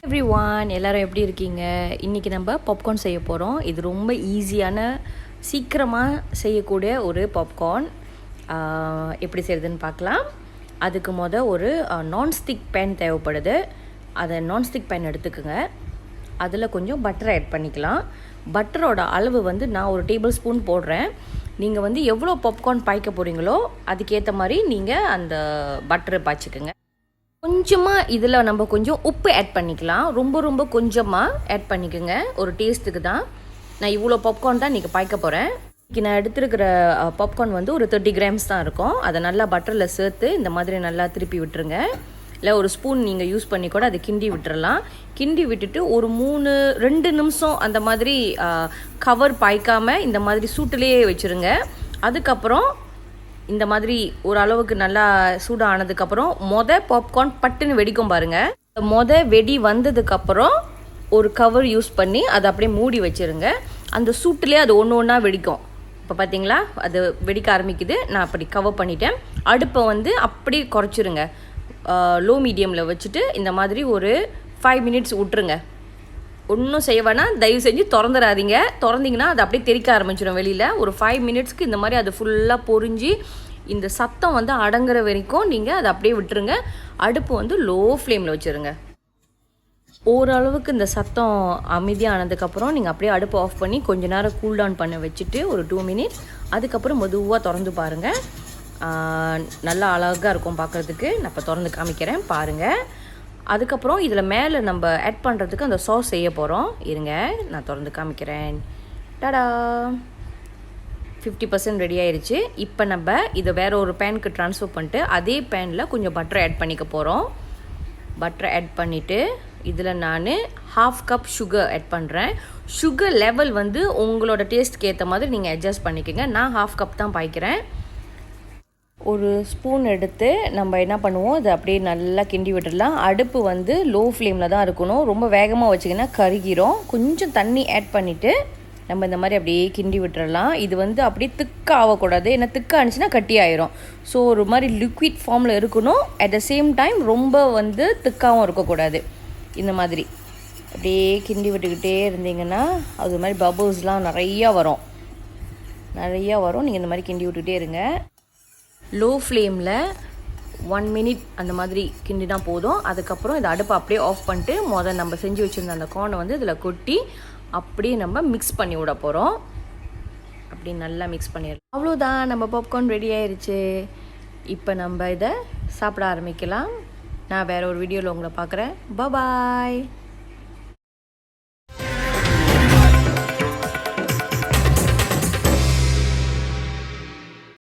Everyone, எல்லாரும் எப்படி இருக்கீங்க? இன்றைக்கி நம்ம பாப்கார்ன் செய்ய போகிறோம். இது ரொம்ப ஈஸியான, சீக்கிரமாக செய்யக்கூடிய ஒரு பாப்கார்ன். எப்படி செய்கிறதுன்னு பார்க்கலாம். அதுக்கு ஒரு நான்ஸ்டிக் பேன் தேவைப்படுது. அதை நான்ஸ்டிக் பேன் எடுத்துக்கோங்க. அதில் கொஞ்சம் பட்டரை ஆட் பண்ணிக்கலாம். பட்டரோட அளவு நான் ஒரு டேபிள் ஸ்பூன் போடுறேன். நீங்கள் எவ்வளோ பாப்கார்ன் பாய்க்க போகிறீங்களோ அதுக்கேற்ற மாதிரி நீங்கள் அந்த பட்டரை பாய்ச்சிக்கோங்க. கொஞ்சமாக இதில் நம்ம கொஞ்சம் உப்பு ஆட் பண்ணிக்கலாம். ரொம்ப கொஞ்சமாக ஆட் பண்ணிக்கோங்க, ஒரு டேஸ்ட்டுக்கு தான். நான் இவ்வளோ பாப்கார்ன் தான் இன்றைக்கி பாய்க்க போகிறேன். இன்றைக்கி நான் எடுத்துருக்கிற பாப்கார்ன் ஒரு 30 கிராம்ஸ் தான் இருக்கும். அதை நல்லா பட்டரில் சேர்த்து இந்த மாதிரி நல்லா திருப்பி விட்டுருங்க. இல்லை ஒரு ஸ்பூன் நீங்கள் யூஸ் பண்ணி கூட அதை கிண்டி விட்டுறலாம். கிண்டி விட்டுட்டு ஒரு 2 நிமிஷம் அந்த மாதிரி கவர் பாய்க்காமல் இந்த மாதிரி சூட்டிலேயே வச்சுருங்க. அதுக்கப்புறம் இந்த மாதிரி ஓரளவுக்கு நல்லா சூடானதுக்கப்புறம் பாப்கார்ன் பட்டுன்னு வெடிக்கும் பாருங்கள். வெடி வந்ததுக்கப்புறம் ஒரு கவர் யூஸ் பண்ணி அதை அப்படியே மூடி வச்சுருங்க. அந்த சூட்டிலே அது ஒன்று வெடிக்கும். இப்போ பார்த்தீங்களா, அது வெடிக்க ஆரம்பிக்குது. நான் அப்படி கவர் பண்ணிட்டேன். அடுப்பை அப்படியே குறைச்சிருங்க. லோ மீடியமில் வச்சுட்டு இந்த மாதிரி ஒரு 5 மினிட்ஸ் விட்டுருங்க. ஒன்றும் செய்ய வேணாம், தயவு செஞ்சு திறந்துடாதீங்க. திறந்தீங்கன்னா அது அப்படியே தெறிக்க ஆரம்பிச்சிடும் வெளியில். ஒரு 5 மினிட்ஸ்க்கு இந்த மாதிரி அது ஃபுல்லாக பொரிஞ்சு இந்த சத்தம் அடங்குற வரைக்கும் நீங்கள் அதை அப்படியே விட்டுருங்க. அடுப்பு லோ ஃப்ளேமில் வச்சுருங்க. ஓரளவுக்கு இந்த சத்தம் அமைதியானதுக்கப்புறம் நீங்கள் அப்படியே அடுப்பு ஆஃப் பண்ணி கொஞ்ச நேரம் கூல் டவுன் பண்ண வச்சுட்டு ஒரு 2 மினிட்ஸ் அதுக்கப்புறம் மெதுவாக திறந்து பாருங்கள். நல்லா அழகாக இருக்கும் பார்க்குறதுக்கு. நான் இப்போ திறந்து காமிக்கிறேன் பாருங்கள். அதுக்கப்புறம் இதில் மேலே நம்ம ஆட் பண்ணுறதுக்கு அந்த சாஸ் செய்ய போகிறோம். இருங்க, நான் திறந்து காமிக்கிறேன். டடா, 50% ரெடி ஆயிடுச்சு. இப்போ நம்ம இதை வேறு ஒரு பேனுக்கு ட்ரான்ஸ்ஃபர் பண்ணிட்டு அதே பேனில் கொஞ்சம் பட்டரை ஆட் பண்ணிக்க போகிறோம். பட்டரை ஆட் பண்ணிவிட்டு இதில் நான் 1/2 கப் சுகர் ஆட் பண்ணுறேன். சுகர் லெவல் உங்களோட டேஸ்ட்டுக்கு ஏற்ற மாதிரி நீங்கள் அட்ஜஸ்ட் பண்ணிக்கோங்க. நான் 1/2 கப் தான் பாய்க்கிறேன். ஒரு ஸ்பூன் எடுத்து நம்ம என்ன பண்ணுவோம், அதை அப்படியே நல்லா கிண்டி விட்டுடலாம். அடுப்பு லோ ஃப்ளேமில் தான் இருக்கணும். ரொம்ப வேகமாக வச்சிங்கன்னா கருகிரும். கொஞ்சம் தண்ணி ஆட் பண்ணிவிட்டு நம்ம இந்த மாதிரி அப்படியே கிண்டி விட்டுறலாம். இது அப்படியே திக்காக ஆகக்கூடாது. ஏன்னா திக்காக ஆனிச்சுன்னா கட்டி ஆயிரும். ஸோ ஒரு மாதிரி லிக்விட் ஃபார்மில் இருக்கணும். அட் த சேம் டைம் ரொம்ப திக்காகவும் இருக்கக்கூடாது. இந்த மாதிரி அப்படியே கிண்டி விட்டுக்கிட்டே இருந்தீங்கன்னா அது மாதிரி பபுள்ஸ்லாம் நிறையா வரும். நீங்கள் இந்த மாதிரி கிண்டி விட்டுக்கிட்டே இருங்க. லோ ஃப்ளேமில் 1 மினிட் அந்த மாதிரி கிண்டினா போதும். அதுக்கப்புறம் இதை அடுப்பை அப்படியே ஆஃப் பண்ணிட்டு நம்ம செஞ்சு வச்சுருந்த அந்த கார்னை இதில் கொட்டி அப்படியே நம்ம மிக்ஸ் பண்ணி விட போகிறோம். அப்படி நல்லா மிக்ஸ் பண்ணிடலாம். அவ்வளோதான், நம்ம பாப்கார்ன் ரெடி ஆயிடுச்சு. இப்போ நம்ம இதை சாப்பிட ஆரம்பிக்கலாம். நான் வேறு ஒரு வீடியோவில் உங்களை பார்க்குறேன். பாய்.